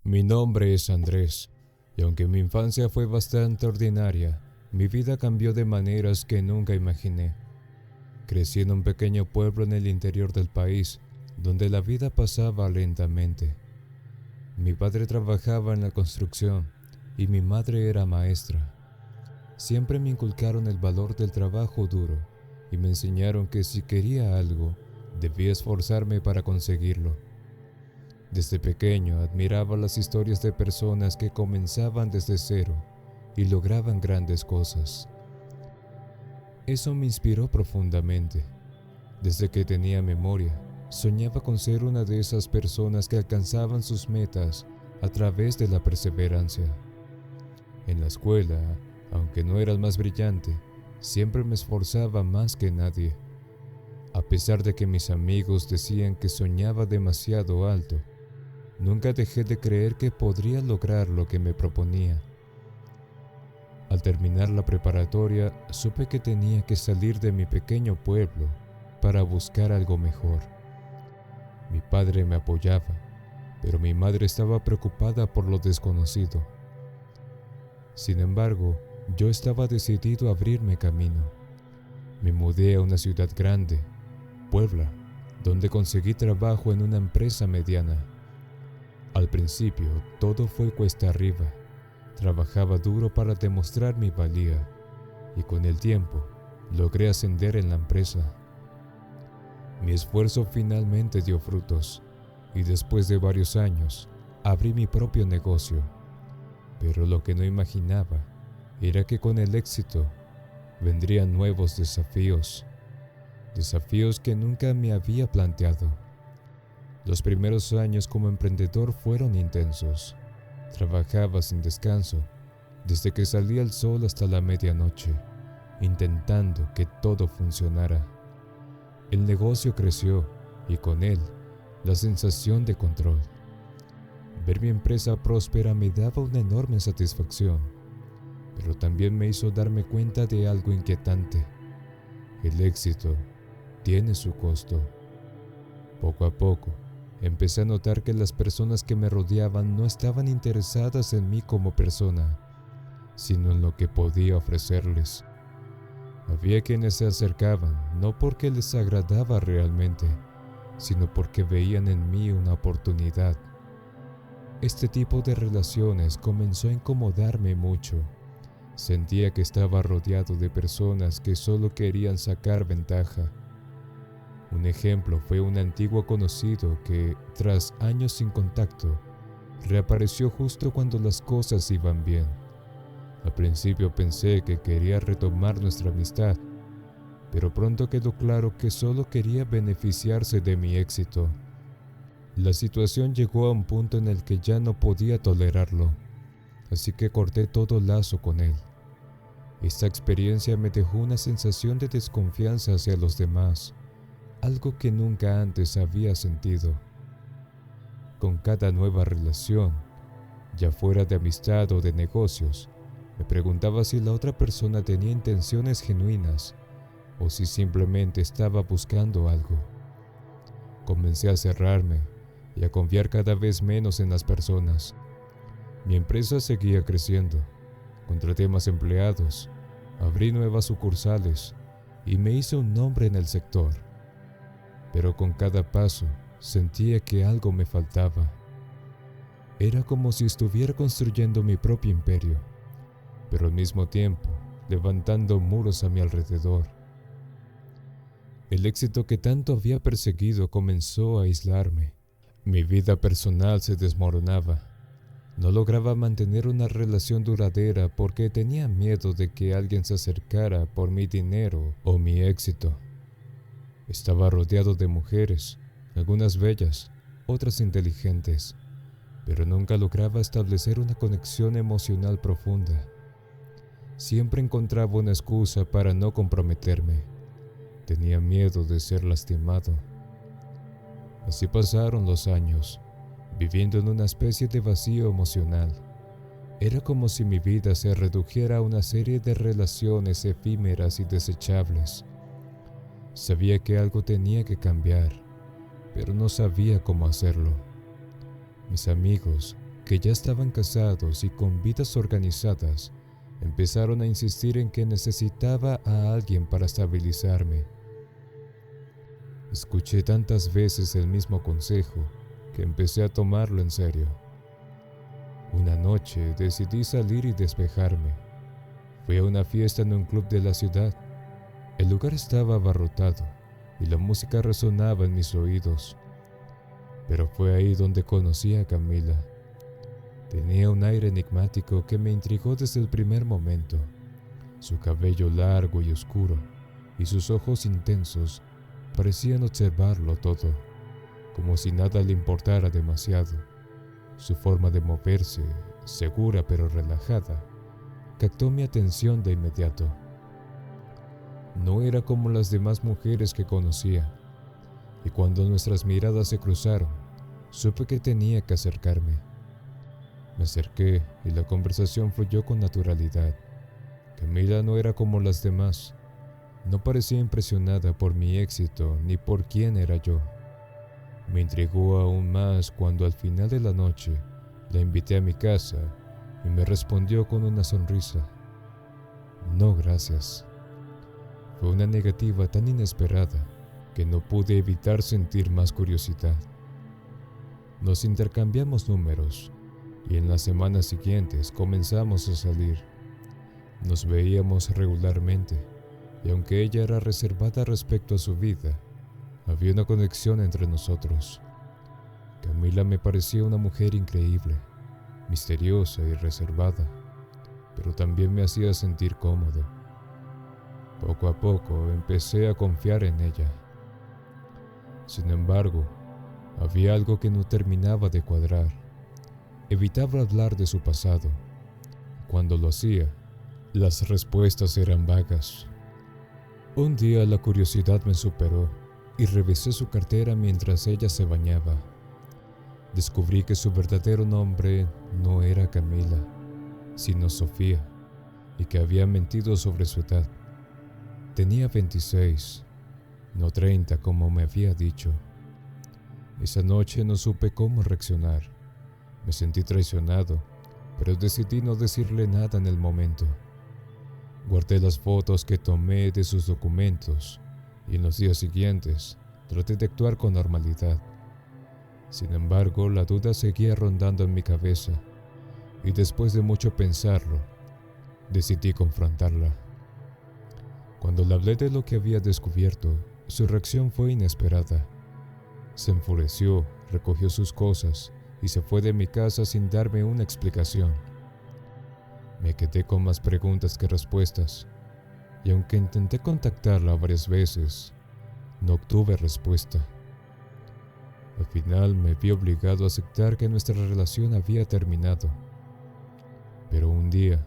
Mi nombre es Andrés, y aunque mi infancia fue bastante ordinaria, mi vida cambió de maneras que nunca imaginé. Crecí en un pequeño pueblo en el interior del país, donde la vida pasaba lentamente. Mi padre trabajaba en la construcción y mi madre era maestra. Siempre me inculcaron el valor del trabajo duro y me enseñaron que si quería algo, debía esforzarme para conseguirlo. Desde pequeño admiraba las historias de personas que comenzaban desde cero y lograban grandes cosas. Eso me inspiró profundamente. Desde que tenía memoria, soñaba con ser una de esas personas que alcanzaban sus metas a través de la perseverancia. En la escuela, aunque no era el más brillante, siempre me esforzaba más que nadie. A pesar de que mis amigos decían que soñaba demasiado alto, nunca dejé de creer que podría lograr lo que me proponía. Al terminar la preparatoria, supe que tenía que salir de mi pequeño pueblo para buscar algo mejor. Mi padre me apoyaba, pero mi madre estaba preocupada por lo desconocido. Sin embargo, yo estaba decidido a abrirme camino. Me mudé a una ciudad grande, Puebla, donde conseguí trabajo en una empresa mediana. Al principio, todo fue cuesta arriba. Trabajaba duro para demostrar mi valía y con el tiempo logré ascender en la empresa. Mi esfuerzo finalmente dio frutos y después de varios años abrí mi propio negocio. Pero lo que no imaginaba era que con el éxito vendrían nuevos desafíos que nunca me había planteado. Los primeros años como emprendedor fueron intensos. Trabajaba sin descanso, desde que salía el sol hasta la medianoche, intentando que todo funcionara. El negocio creció y con él la sensación de control. Ver mi empresa próspera me daba una enorme satisfacción, pero también me hizo darme cuenta de algo inquietante. El éxito tiene su costo. Poco a poco, empecé a notar que las personas que me rodeaban no estaban interesadas en mí como persona, sino en lo que podía ofrecerles. Había quienes se acercaban no porque les agradaba realmente, sino porque veían en mí una oportunidad. Este tipo de relaciones comenzó a incomodarme mucho. Sentía que estaba rodeado de personas que solo querían sacar ventaja. Un ejemplo fue un antiguo conocido que, tras años sin contacto, reapareció justo cuando las cosas iban bien. Al principio pensé que quería retomar nuestra amistad, pero pronto quedó claro que solo quería beneficiarse de mi éxito. La situación llegó a un punto en el que ya no podía tolerarlo, así que corté todo lazo con él. Esta experiencia me dejó una sensación de desconfianza hacia los demás, algo que nunca antes había sentido. Con cada nueva relación, ya fuera de amistad o de negocios, me preguntaba si la otra persona tenía intenciones genuinas o si simplemente estaba buscando algo. Comencé a cerrarme y a confiar cada vez menos en las personas. Mi empresa seguía creciendo, contraté más empleados, abrí nuevas sucursales y me hice un nombre en el sector. Pero con cada paso sentía que algo me faltaba. Era como si estuviera construyendo mi propio imperio, pero al mismo tiempo levantando muros a mi alrededor. El éxito que tanto había perseguido comenzó a aislarme. Mi vida personal se desmoronaba. No lograba mantener una relación duradera porque tenía miedo de que alguien se acercara por mi dinero o mi éxito. Estaba rodeado de mujeres, algunas bellas, otras inteligentes, pero nunca lograba establecer una conexión emocional profunda. Siempre encontraba una excusa para no comprometerme. Tenía miedo de ser lastimado. Así pasaron los años, viviendo en una especie de vacío emocional. Era como si mi vida se redujera a una serie de relaciones efímeras y desechables. Sabía que algo tenía que cambiar, pero no sabía cómo hacerlo. Mis amigos que ya estaban casados y con vidas organizadas, empezaron a insistir en que necesitaba a alguien para estabilizarme. Escuché tantas veces el mismo consejo que empecé a tomarlo en serio. Una noche decidí salir y despejarme. Fui a una fiesta en un club de la ciudad. El lugar estaba abarrotado y la música resonaba en mis oídos. Pero fue ahí donde conocí a Camila. Tenía un aire enigmático que me intrigó desde el primer momento. Su cabello largo y oscuro y sus ojos intensos parecían observarlo todo, como si nada le importara demasiado. Su forma de moverse, segura pero relajada, captó mi atención de inmediato. No era como las demás mujeres que conocía, y cuando nuestras miradas se cruzaron, supe que tenía que acercarme. Me acerqué y la conversación fluyó con naturalidad. Camila no era como las demás. No parecía impresionada por mi éxito ni por quién era yo. Me intrigó aún más cuando al final de la noche la invité a mi casa y me respondió con una sonrisa. No, gracias. Fue una negativa tan inesperada que no pude evitar sentir más curiosidad. Nos intercambiamos números y en las semanas siguientes comenzamos a salir. Nos veíamos regularmente y aunque ella era reservada respecto a su vida, había una conexión entre nosotros. Camila me parecía una mujer increíble, misteriosa y reservada, pero también me hacía sentir cómodo. Poco a poco empecé a confiar en ella. Sin embargo, había algo que no terminaba de cuadrar. Evitaba hablar de su pasado. Cuando lo hacía, las respuestas eran vagas. Un día la curiosidad me superó y revisé su cartera mientras ella se bañaba. Descubrí que su verdadero nombre no era Camila, sino Sofía, y que había mentido sobre su edad. Tenía 26, no 30 como me había dicho. Esa noche no supe cómo reaccionar. Me sentí traicionado, pero decidí no decirle nada en el momento. Guardé las fotos que tomé de sus documentos y en los días siguientes traté de actuar con normalidad. Sin embargo, la duda seguía rondando en mi cabeza y después de mucho pensarlo, decidí confrontarla. Cuando le hablé de lo que había descubierto, su reacción fue inesperada. Se enfureció, recogió sus cosas y se fue de mi casa sin darme una explicación. Me quedé con más preguntas que respuestas, y aunque intenté contactarla varias veces, no obtuve respuesta. Al final me vi obligado a aceptar que nuestra relación había terminado. Pero un día,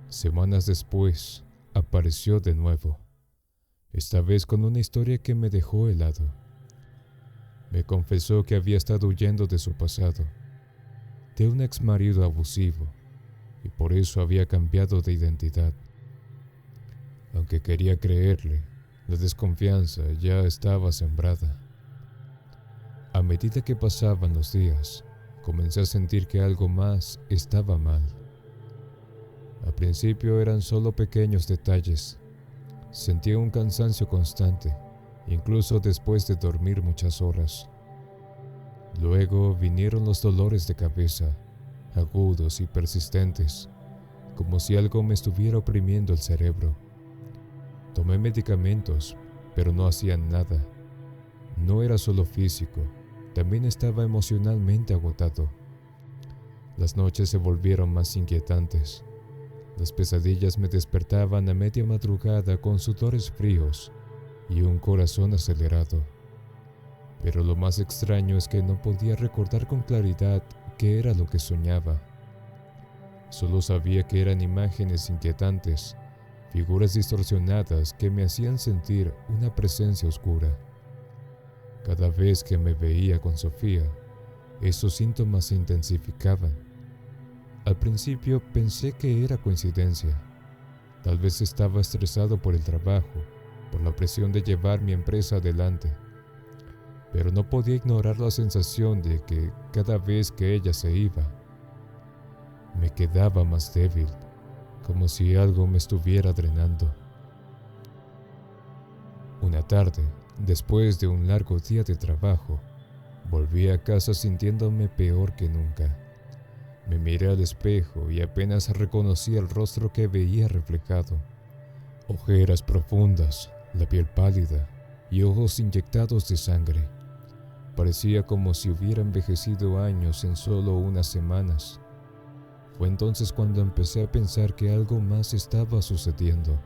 semanas después, apareció de nuevo, esta vez con una historia que me dejó helado. Me confesó que había estado huyendo de su pasado, de un exmarido abusivo, y por eso había cambiado de identidad. Aunque quería creerle, la desconfianza ya estaba sembrada. A medida que pasaban los días, comencé a sentir que algo más estaba mal. Al principio eran solo pequeños detalles. Sentía un cansancio constante, incluso después de dormir muchas horas. Luego vinieron los dolores de cabeza, agudos y persistentes, como si algo me estuviera oprimiendo el cerebro. Tomé medicamentos, pero no hacían nada. No era solo físico, también estaba emocionalmente agotado. Las noches se volvieron más inquietantes. Las pesadillas me despertaban a media madrugada con sudores fríos y un corazón acelerado. Pero lo más extraño es que no podía recordar con claridad qué era lo que soñaba. Solo sabía que eran imágenes inquietantes, figuras distorsionadas que me hacían sentir una presencia oscura. Cada vez que me veía con Sofía, esos síntomas se intensificaban. Al principio pensé que era coincidencia. Tal vez estaba estresado por el trabajo, por la presión de llevar mi empresa adelante. Pero no podía ignorar la sensación de que cada vez que ella se iba, Me quedaba más débil, como si algo me estuviera drenando. Una tarde, después de un largo día de trabajo, volví a casa sintiéndome peor que nunca. Me miré al espejo y apenas reconocí el rostro que veía reflejado. Ojeras profundas, la piel pálida y ojos inyectados de sangre. Parecía como si hubiera envejecido años en solo unas semanas. Fue entonces cuando empecé a pensar que algo más estaba sucediendo.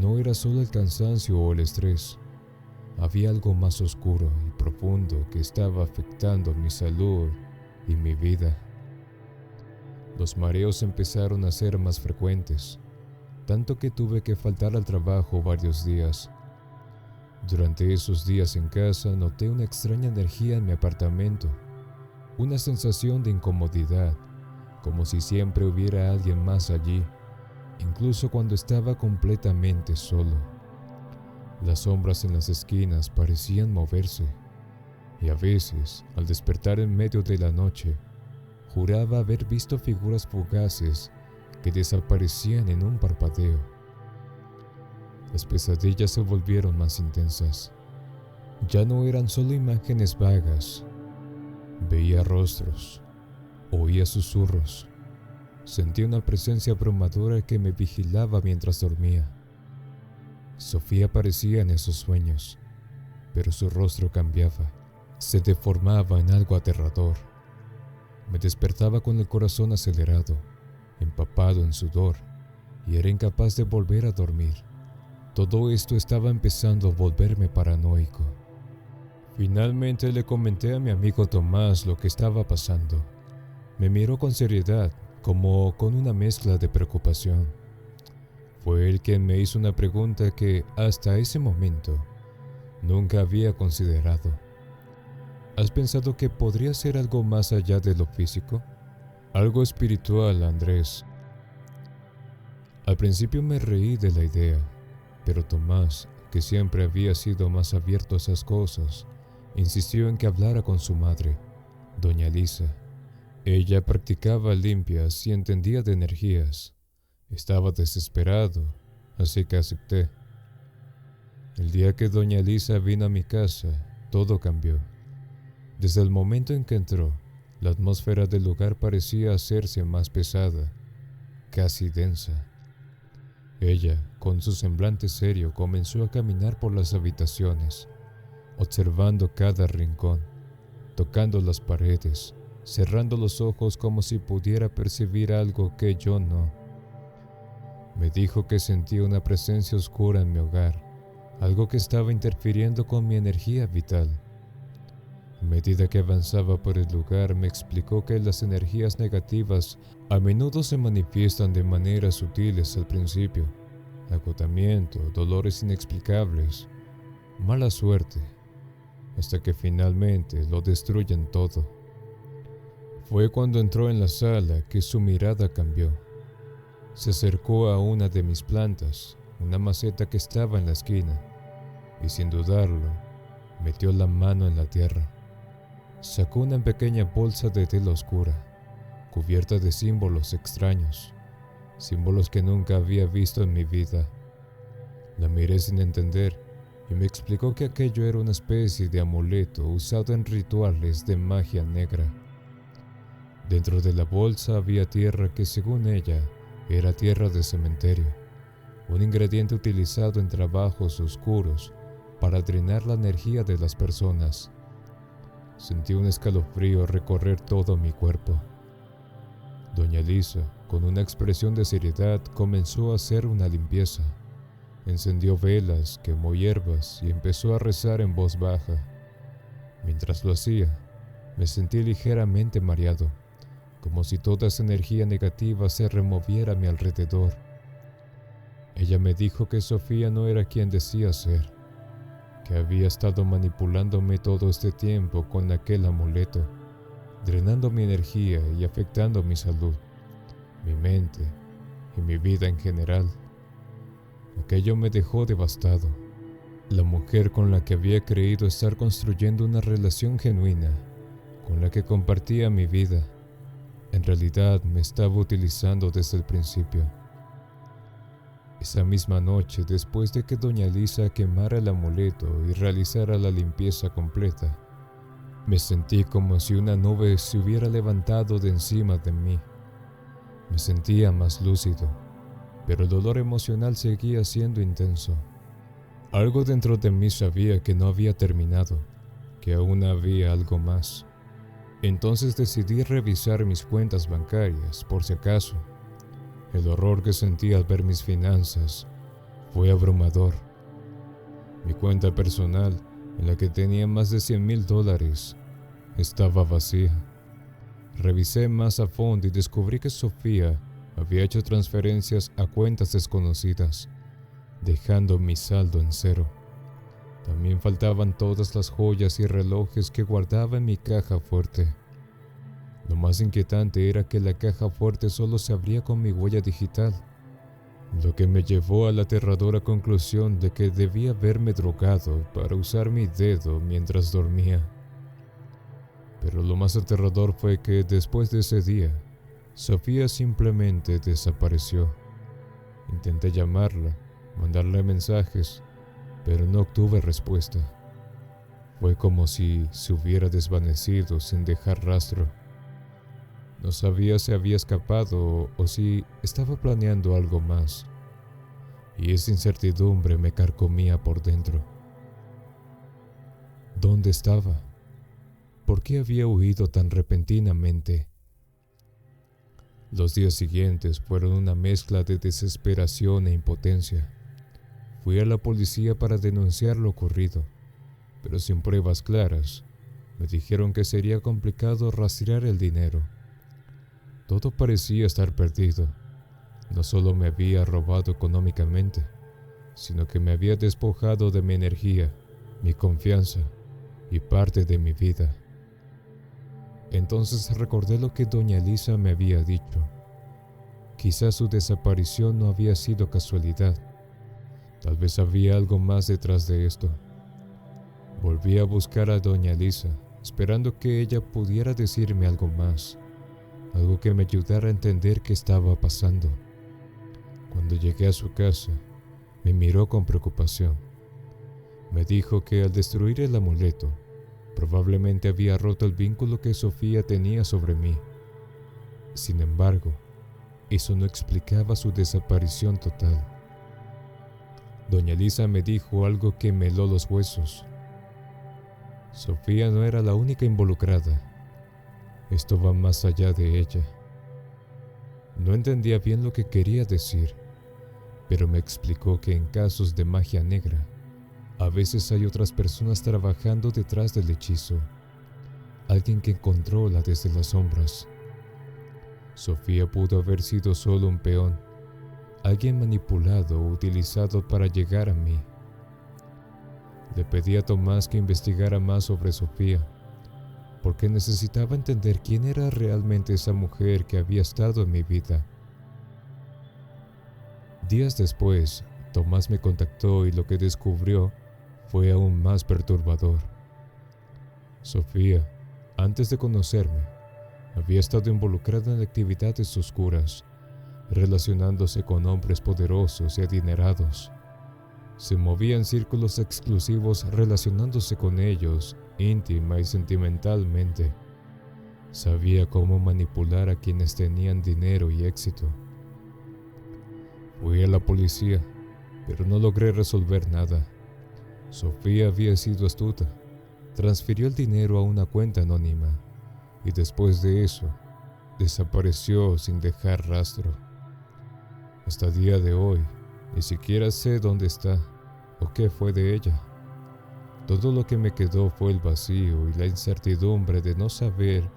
No era solo el cansancio o el estrés. Había algo más oscuro y profundo que estaba afectando mi salud y mi vida. Los mareos empezaron a ser más frecuentes, tanto que tuve que faltar al trabajo varios días. Durante esos días en casa noté una extraña energía en mi apartamento, una sensación de incomodidad, como si siempre hubiera alguien más allí, incluso cuando estaba completamente solo. Las sombras en las esquinas parecían moverse, y a veces, al despertar en medio de la noche, juraba haber visto figuras fugaces que desaparecían en un parpadeo. Las pesadillas se volvieron más intensas. Ya no eran solo imágenes vagas. Veía rostros, oía susurros, sentía una presencia abrumadora que me vigilaba mientras dormía. Sofía aparecía en esos sueños, pero su rostro cambiaba, se deformaba en algo aterrador. Me despertaba con el corazón acelerado, empapado en sudor, y era incapaz de volver a dormir. Todo esto estaba empezando a volverme paranoico. Finalmente le comenté a mi amigo Tomás lo que estaba pasando. Me miró con seriedad, como con una mezcla de preocupación. Fue él quien me hizo una pregunta que, hasta ese momento, nunca había considerado. ¿Has pensado que podría ser algo más allá de lo físico? Algo espiritual, Andrés. Al principio me reí de la idea, pero Tomás, que siempre había sido más abierto a esas cosas, insistió en que hablara con su madre, doña Lisa. Ella practicaba limpias y entendía de energías. Estaba desesperado, así que acepté. El día que doña Lisa vino a mi casa, todo cambió. Desde el momento en que entró, la atmósfera del lugar parecía hacerse más pesada, casi densa. Ella, con su semblante serio, comenzó a caminar por las habitaciones, observando cada rincón, tocando las paredes, cerrando los ojos como si pudiera percibir algo que yo no. Me dijo que sentía una presencia oscura en mi hogar, algo que estaba interfiriendo con mi energía vital. A medida que avanzaba por el lugar, me explicó que las energías negativas a menudo se manifiestan de maneras sutiles al principio: agotamiento, dolores inexplicables, mala suerte, hasta que finalmente lo destruyen todo. Fue cuando entró en la sala que su mirada cambió. Se acercó a una de mis plantas, una maceta que estaba en la esquina, y sin dudarlo, metió la mano en la tierra. Sacó una pequeña bolsa de tela oscura, cubierta de símbolos extraños, símbolos que nunca había visto en mi vida. La miré sin entender y me explicó que aquello era una especie de amuleto usado en rituales de magia negra. Dentro de la bolsa había tierra que, según ella, era tierra de cementerio, un ingrediente utilizado en trabajos oscuros para drenar la energía de las personas. Sentí un escalofrío recorrer todo mi cuerpo. Doña Lisa, con una expresión de seriedad, comenzó a hacer una limpieza. Encendió velas, quemó hierbas y empezó a rezar en voz baja. Mientras lo hacía, me sentí ligeramente mareado, como si toda esa energía negativa se removiera a mi alrededor. Ella me dijo que Sofía no era quien decía ser, que había estado manipulándome todo este tiempo con aquel amuleto, drenando mi energía y afectando mi salud, mi mente y mi vida en general. Aquello me dejó devastado. La mujer con la que había creído estar construyendo una relación genuina, con la que compartía mi vida, En realidad me estaba utilizando desde el principio. Esa misma noche, después de que doña Elisa quemara el amuleto y realizara la limpieza completa, me sentí como si una nube se hubiera levantado de encima de mí. Me sentía más lúcido, pero el dolor emocional seguía siendo intenso. Algo dentro de mí sabía que no había terminado, que aún había algo más. Entonces decidí revisar mis cuentas bancarias por si acaso. El horror que sentí al ver mis finanzas fue abrumador. Mi cuenta personal, en la que tenía más de $100,000, estaba vacía. Revisé más a fondo y descubrí que Sofía había hecho transferencias a cuentas desconocidas, dejando mi saldo en cero. También faltaban todas las joyas y relojes que guardaba en mi caja fuerte. Lo más inquietante era que la caja fuerte solo se abría con mi huella digital, lo que me llevó a la aterradora conclusión de que debía haberme drogado para usar mi dedo mientras dormía. Pero lo más aterrador fue que después de ese día, Sofía simplemente desapareció. Intenté llamarla, mandarle mensajes, pero no obtuve respuesta. Fue como si se hubiera desvanecido sin dejar rastro. No sabía si había escapado o si estaba planeando algo más, y esa incertidumbre me carcomía por dentro. ¿Dónde estaba? ¿Por qué había huido tan repentinamente? Los días siguientes fueron una mezcla de desesperación e impotencia. Fui a la policía para denunciar lo ocurrido, pero sin pruebas claras. Me dijeron que sería complicado rastrear el dinero. Todo parecía estar perdido. No solo me había robado económicamente, sino que me había despojado de mi energía, mi confianza y parte de mi vida. Entonces recordé lo que doña Elisa me había dicho. Quizás su desaparición no había sido casualidad. Tal vez había algo más detrás de esto. Volví a buscar a doña Elisa, esperando que ella pudiera decirme algo más, algo que me ayudara a entender qué estaba pasando. Cuando llegué a su casa, me miró con preocupación. Me dijo que al destruir el amuleto, probablemente había roto el vínculo que Sofía tenía sobre mí. Sin embargo, eso no explicaba su desaparición total. Doña Elisa me dijo algo que me heló los huesos. Sofía no era la única involucrada. Esto va más allá de ella. No entendía bien lo que quería decir, pero me explicó que en casos de magia negra, a veces hay otras personas trabajando detrás del hechizo, alguien que controla desde las sombras. Sofía pudo haber sido solo un peón, alguien manipulado o utilizado para llegar a mí. Le pedí a Tomás que investigara más sobre Sofía, porque necesitaba entender quién era realmente esa mujer que había estado en mi vida. Días después, Tomás me contactó y lo que descubrió fue aún más perturbador. Sofía, antes de conocerme, había estado involucrada en actividades oscuras, relacionándose con hombres poderosos y adinerados. Se movía en círculos exclusivos relacionándose con ellos íntima y sentimentalmente. Sabía cómo manipular a quienes tenían dinero y éxito. Fui a la policía, pero no logré resolver nada. Sofía había sido astuta. Transfirió el dinero a una cuenta anónima y después de eso, desapareció sin dejar rastro. Hasta el día de hoy, ni siquiera sé dónde está o qué fue de ella. Todo lo que me quedó fue el vacío y la incertidumbre de no saber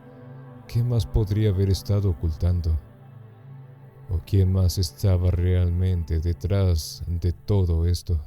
qué más podría haber estado ocultando, o quién más estaba realmente detrás de todo esto.